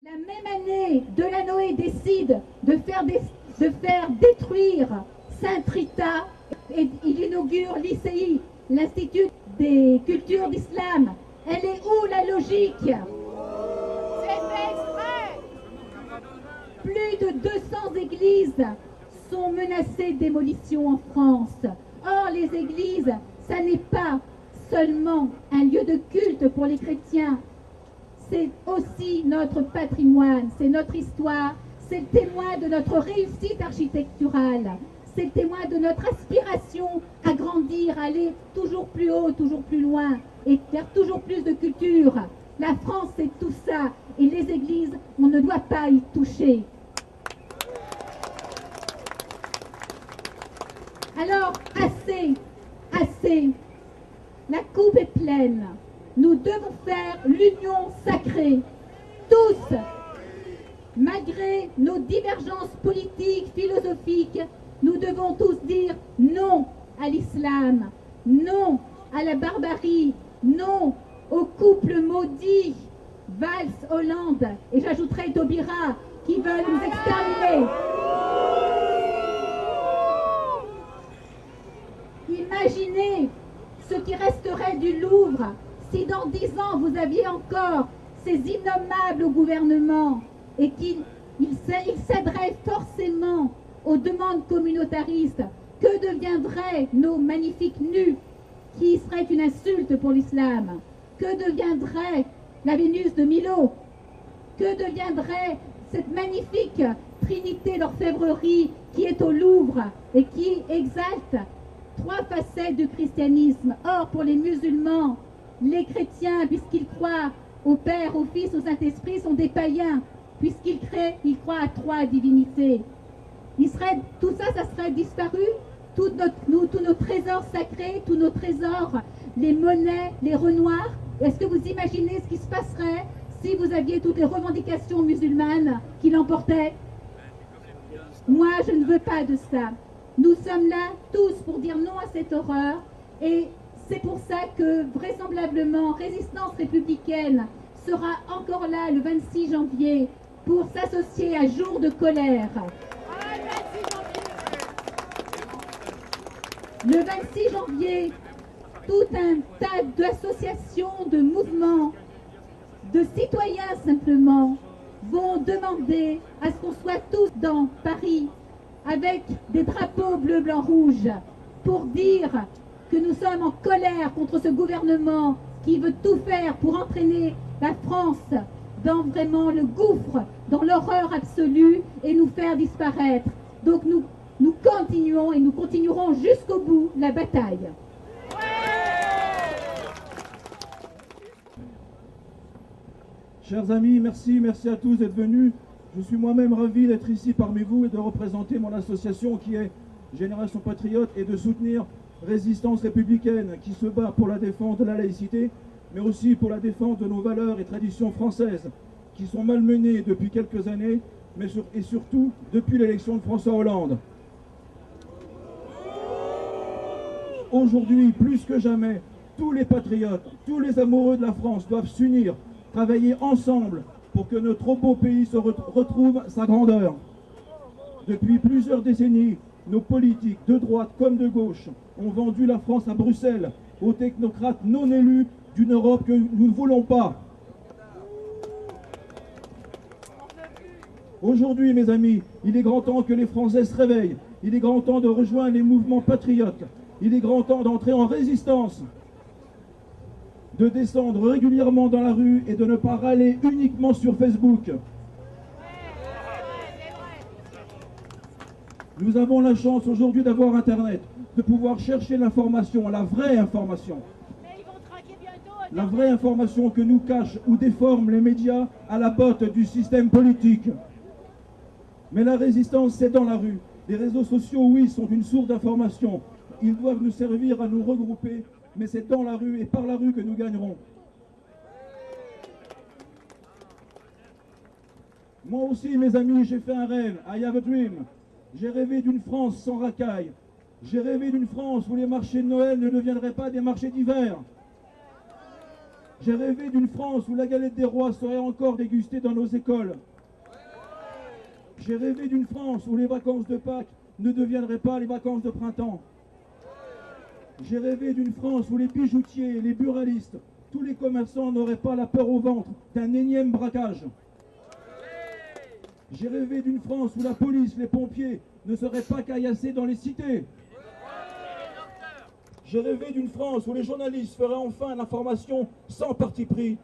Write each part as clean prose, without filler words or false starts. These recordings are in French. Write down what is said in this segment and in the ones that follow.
La même année, Delanoë décide de faire détruire Sainte Rita et il inaugure l'ICI, l'Institut des cultures d'islam. Elle est où la logique? C'est fait exprès. Plus de 200 églises sont menacées de démolition en France. Or, les églises, ça n'est pas seulement un lieu de culte pour les chrétiens. C'est aussi notre patrimoine, c'est notre histoire, c'est le témoin de notre réussite architecturale, c'est le témoin de notre aspiration à grandir, à aller toujours plus haut, toujours plus loin et faire toujours plus de culture. La France, c'est tout ça et les églises, on ne doit pas y toucher. Alors, assez, assez. La coupe est pleine. Nous devons faire l'union sacrée. Tous, malgré nos divergences politiques, philosophiques, nous devons tous dire non à l'islam, non à la barbarie, non au couple maudit Valls-Hollande et j'ajouterai Taubira qui veulent nous exterminer. Imaginez ce qui resterait du Louvre si dans 10 ans vous aviez encore ces innommables au gouvernement et qu'il céderait forcément aux demandes communautaristes. Que deviendraient nos magnifiques nus qui seraient une insulte pour l'islam? Que deviendrait la Vénus de Milo? Que deviendrait cette magnifique trinité d'orfèvrerie qui est au Louvre et qui exalte 3 facettes du christianisme? Or, pour les musulmans, les chrétiens, puisqu'ils croient au Père, au Fils, au Saint-Esprit, sont des païens, puisqu'ils croient à 3 divinités. Tout ça, ça serait disparu. Tous nos trésors sacrés, tous nos trésors, les monnaies, les renoirs. Est-ce que vous imaginez ce qui se passerait si vous aviez toutes les revendications musulmanes qui l'emportaient? Moi, je ne veux pas de ça. Nous sommes là tous pour dire non à cette horreur et c'est pour ça que vraisemblablement Résistance républicaine sera encore là le 26 janvier pour s'associer à Jour de colère. Le 26 janvier, tout un tas d'associations, de mouvements, de citoyens simplement vont demander à ce qu'on soit tous dans Paris avec des drapeaux bleu, blanc, rouge pour dire que nous sommes en colère contre ce gouvernement qui veut tout faire pour entraîner la France dans vraiment le gouffre, dans l'horreur absolue et nous faire disparaître. Donc nous continuons et nous continuerons jusqu'au bout la bataille. Chers amis, merci à tous d'être venus. Je suis moi-même ravi d'être ici parmi vous et de représenter mon association qui est Génération Patriote et de soutenir Résistance républicaine qui se bat pour la défense de la laïcité, mais aussi pour la défense de nos valeurs et traditions françaises qui sont malmenées depuis quelques années, et surtout depuis l'élection de François Hollande. Aujourd'hui, plus que jamais, tous les patriotes, tous les amoureux de la France doivent s'unir, travailler ensemble pour que notre beau pays se retrouve sa grandeur. Depuis plusieurs décennies, nos politiques, de droite comme de gauche, ont vendu la France à Bruxelles, aux technocrates non élus d'une Europe que nous ne voulons pas. Aujourd'hui, mes amis, il est grand temps que les Français se réveillent. Il est grand temps de rejoindre les mouvements patriotes. Il est grand temps d'entrer en résistance, de descendre régulièrement dans la rue et de ne pas râler uniquement sur Facebook. Nous avons la chance aujourd'hui d'avoir Internet, de pouvoir chercher l'information, la vraie information. La vraie information que nous cachent ou déforment les médias à la botte du système politique. Mais la résistance, c'est dans la rue. Les réseaux sociaux, oui, sont une source d'information. Ils doivent nous servir à nous regrouper, mais c'est dans la rue et par la rue que nous gagnerons. Moi aussi, mes amis, j'ai fait un rêve. I have a dream. J'ai rêvé d'une France sans racailles. J'ai rêvé d'une France où les marchés de Noël ne deviendraient pas des marchés d'hiver. J'ai rêvé d'une France où la galette des rois serait encore dégustée dans nos écoles. J'ai rêvé d'une France où les vacances de Pâques ne deviendraient pas les vacances de printemps. J'ai rêvé d'une France où les bijoutiers, les buralistes, tous les commerçants n'auraient pas la peur au ventre d'un énième braquage. J'ai rêvé d'une France où la police, les pompiers ne seraient pas caillassés dans les cités. J'ai rêvé d'une France où les journalistes feraient enfin l'information sans parti pris.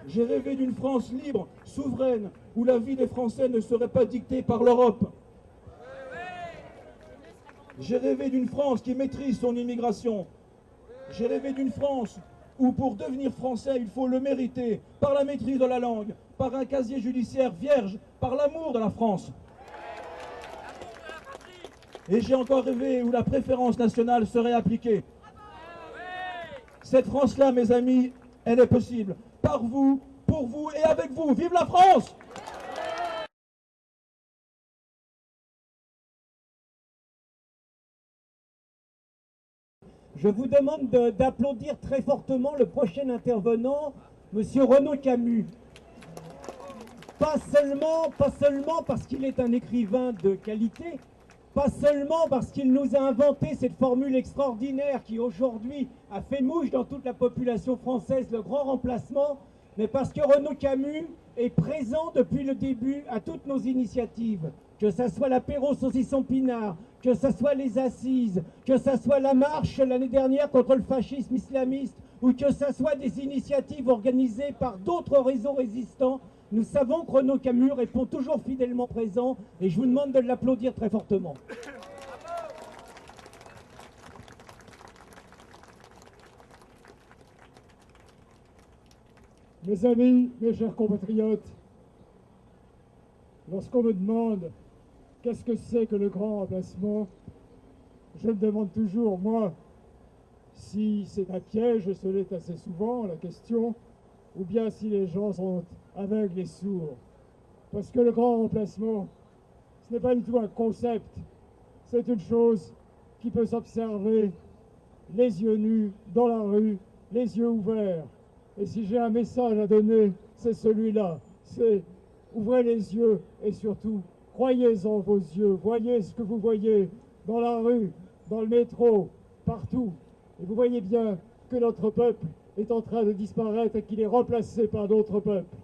J'ai rêvé d'une France libre, souveraine, où la vie des Français ne serait pas dictée par l'Europe. J'ai rêvé d'une France qui maîtrise son immigration. J'ai rêvé d'une France où pour devenir français, il faut le mériter par la maîtrise de la langue, par un casier judiciaire vierge, par l'amour de la France. Et j'ai encore rêvé où la préférence nationale serait appliquée. Cette France-là, mes amis, elle est possible. Par vous, pour vous et avec vous. Vive la France! Je vous demande d'applaudir très fortement le prochain intervenant, Monsieur Renaud Camus. Pas seulement parce qu'il est un écrivain de qualité, pas seulement parce qu'il nous a inventé cette formule extraordinaire qui aujourd'hui a fait mouche dans toute la population française, le grand remplacement, mais parce que Renaud Camus est présent depuis le début à toutes nos initiatives, que ce soit l'apéro saucisson pinard, que ce soit les assises, que ce soit la marche l'année dernière contre le fascisme islamiste, ou que ce soit des initiatives organisées par d'autres réseaux résistants. Nous savons que Renaud Camus répond toujours fidèlement présent et je vous demande de l'applaudir très fortement. Mes amis, mes chers compatriotes, lorsqu'on me demande qu'est-ce que c'est que le grand remplacement, je me demande toujours, moi, si c'est un piège, et ce l'est assez souvent, la question, ou bien si les gens sont aveugles et sourds. Parce que le grand remplacement, ce n'est pas du tout un concept, c'est une chose qui peut s'observer les yeux nus, dans la rue, les yeux ouverts. Et si j'ai un message à donner, c'est celui-là, c'est ouvrez les yeux et surtout, croyez en vos yeux, voyez ce que vous voyez dans la rue, dans le métro, partout. Et vous voyez bien que notre peuple est en train de disparaître et qu'il est remplacé par d'autres peuples.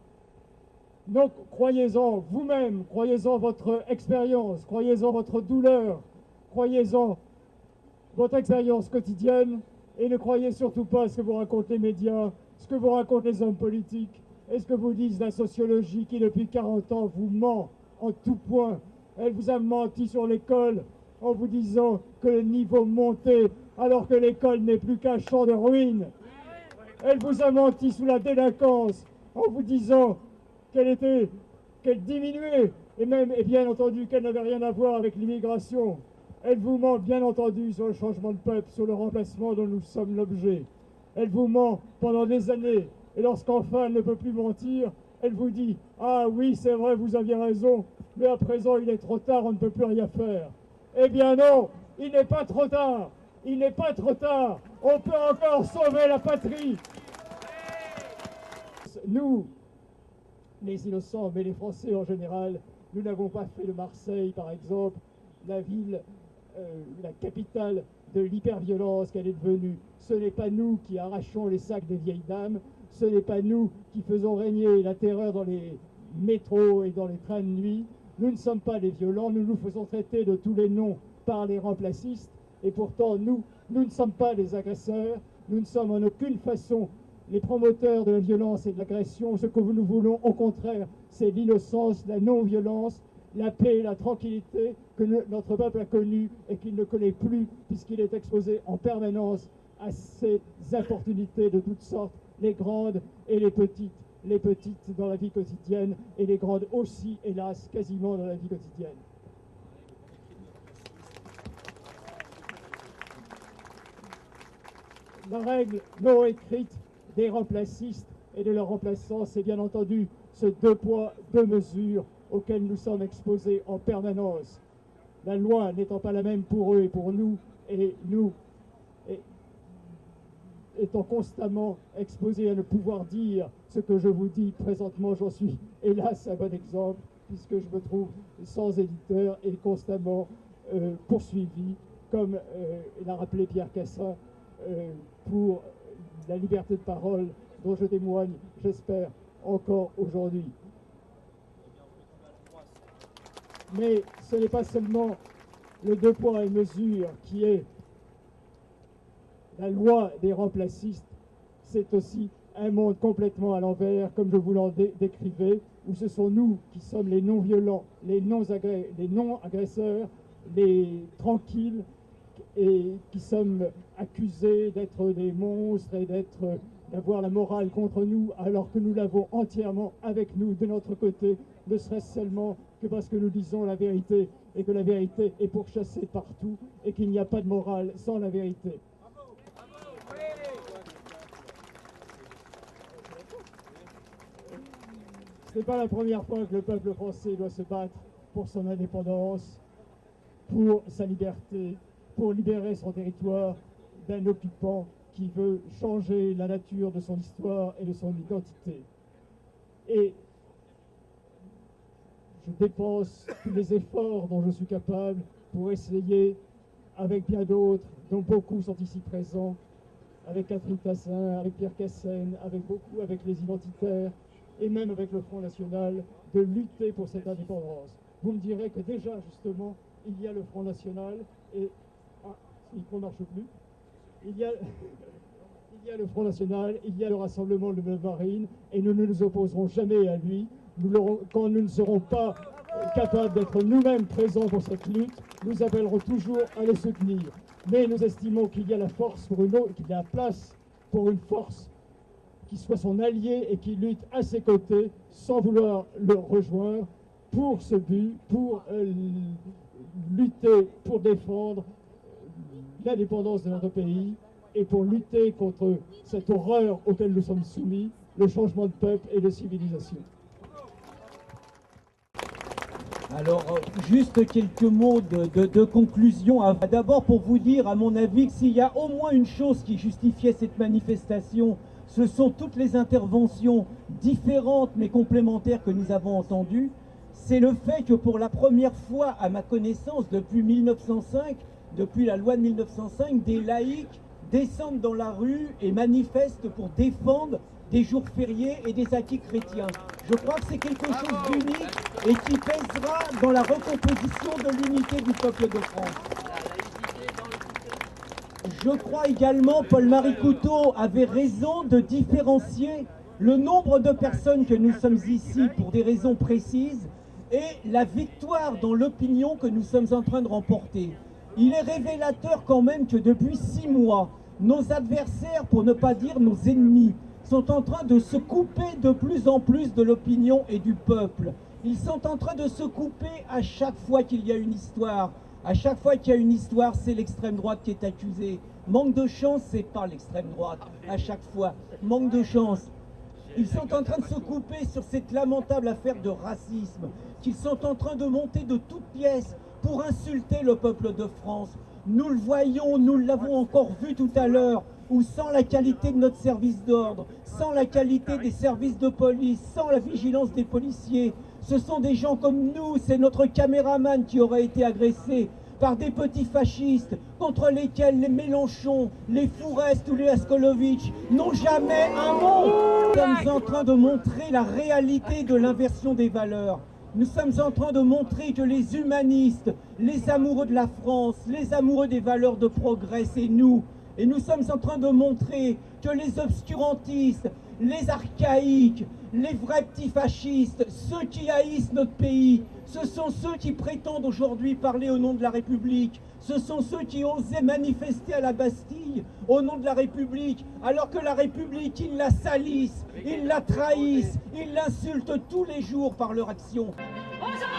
Donc croyez-en vous-même, croyez-en votre expérience, croyez-en votre douleur, croyez-en votre expérience quotidienne et ne croyez surtout pas ce que vous racontent les médias, ce que vous racontent les hommes politiques et ce que vous disent la sociologie qui depuis 40 ans vous ment en tout point. Elle vous a menti sur l'école en vous disant que le niveau montait alors que l'école n'est plus qu'un champ de ruines. Elle vous a menti sous la délinquance en vous disant qu'elle diminuait et même, et bien entendu, qu'elle n'avait rien à voir avec l'immigration. Elle vous ment, bien entendu, sur le changement de peuple, sur le remplacement dont nous sommes l'objet. Elle vous ment pendant des années et lorsqu'enfin elle ne peut plus mentir, elle vous dit « Ah oui, c'est vrai, vous aviez raison, mais à présent il est trop tard, on ne peut plus rien faire. » Eh bien non, il n'est pas trop tard. Il n'est pas trop tard. On peut encore sauver la patrie. Nous, les innocents, mais les Français en général, nous n'avons pas fait de Marseille, par exemple, la ville, la capitale de l'hyperviolence qu'elle est devenue. Ce n'est pas nous qui arrachons les sacs des vieilles dames. Ce n'est pas nous qui faisons régner la terreur dans les métros et dans les trains de nuit. Nous ne sommes pas les violents. Nous nous faisons traiter de tous les noms par les remplacistes. Et pourtant, nous ne sommes pas les agresseurs, nous ne sommes en aucune façon les promoteurs de la violence et de l'agression. Ce que nous voulons, au contraire, c'est l'innocence, la non-violence, la paix, la tranquillité que notre peuple a connue et qu'il ne connaît plus, puisqu'il est exposé en permanence à ces opportunités de toutes sortes, les grandes et les petites dans la vie quotidienne, et les grandes aussi, hélas, quasiment dans la vie quotidienne. La règle non écrite des remplacistes et de leurs remplaçants, c'est bien entendu ce 2 poids, 2 mesures auquel nous sommes exposés en permanence. La loi n'étant pas la même pour eux et pour nous, et nous, et étant constamment exposé à ne pouvoir dire ce que je vous dis présentement, j'en suis hélas un bon exemple, puisque je me trouve sans éditeur et constamment poursuivi, comme l'a rappelé Pierre Cassin, pour la liberté de parole dont je témoigne, j'espère, encore aujourd'hui. Mais ce n'est pas seulement le 2 poids et mesures qui est la loi des remplacistes, c'est aussi un monde complètement à l'envers, comme je vous l'en décrivais, où ce sont nous qui sommes les non-violents, les non-agresseurs, les tranquilles, et qui sommes accusés d'être des monstres et d'avoir la morale contre nous, alors que nous l'avons entièrement avec nous, de notre côté, ne serait-ce seulement que parce que nous disons la vérité, et que la vérité est pourchassée partout, et qu'il n'y a pas de morale sans la vérité. Ce n'est pas la première fois que le peuple français doit se battre pour son indépendance, pour sa liberté, pour libérer son territoire d'un occupant qui veut changer la nature de son histoire et de son identité. Et je dépense tous les efforts dont je suis capable pour essayer, avec bien d'autres, dont beaucoup sont ici présents, avec Catherine Tassin, avec Pierre Cassen, avec les identitaires, et même avec le Front National, de lutter pour cette indépendance. Vous me direz que déjà, justement, il y a le Front National et... Ah, ce micro ne marche plus. Il y a le Front National, il y a le Rassemblement de Marine, et nous ne nous opposerons jamais à lui. Quand nous ne serons pas capables d'être nous-mêmes présents pour cette lutte, nous appellerons toujours à les soutenir. Mais nous estimons qu'il y a la force pour une autre, qu'il y a la place pour une force qui soit son allié et qui lutte à ses côtés sans vouloir le rejoindre pour ce but, pour lutter, pour défendre l'indépendance de notre pays et pour lutter contre cette horreur auquel nous sommes soumis, le changement de peuple et de civilisation. Alors, juste quelques mots de conclusion. D'abord, pour vous dire, à mon avis, que s'il y a au moins une chose qui justifiait cette manifestation, ce sont toutes les interventions différentes mais complémentaires que nous avons entendues. C'est le fait que pour la première fois, à ma connaissance, depuis 1905, depuis la loi de 1905, des laïcs descendent dans la rue et manifestent pour défendre des jours fériés et des acquis chrétiens. Je crois que c'est quelque chose d'unique et qui pèsera dans la recomposition de l'unité du peuple de France. Je crois également, Paul-Marie Couteau avait raison de différencier le nombre de personnes que nous sommes ici pour des raisons précises et la victoire dans l'opinion que nous sommes en train de remporter. Il est révélateur quand même que depuis 6 mois, nos adversaires, pour ne pas dire nos ennemis, sont en train de se couper de plus en plus de l'opinion et du peuple. Ils sont en train de se couper à chaque fois qu'il y a une histoire. À chaque fois qu'il y a une histoire, c'est l'extrême droite qui est accusée. Manque de chance, c'est pas l'extrême droite. À chaque fois, manque de chance. Ils sont en train de se couper sur cette lamentable affaire de racisme, qu'ils sont en train de monter de toutes pièces pour insulter le peuple de France. Nous le voyons, nous l'avons encore vu tout à l'heure, où sans la qualité de notre service d'ordre, sans la qualité des services de police, sans la vigilance des policiers, ce sont des gens comme nous, c'est notre caméraman qui aurait été agressé par des petits fascistes contre lesquels les Mélenchon, les Fourest ou les Askolovitch n'ont jamais un mot. Nous sommes en train de montrer la réalité de l'inversion des valeurs. Nous sommes en train de montrer que les humanistes, les amoureux de la France, les amoureux des valeurs de progrès, c'est nous. Et nous sommes en train de montrer que les obscurantistes, les archaïques, les vrais petits fascistes, ceux qui haïssent notre pays, ce sont ceux qui prétendent aujourd'hui parler au nom de la République. Ce sont ceux qui osaient manifester à la Bastille au nom de la République, alors que la République, ils la salissent, ils la trahissent, ils l'insultent tous les jours par leur action. Bonjour.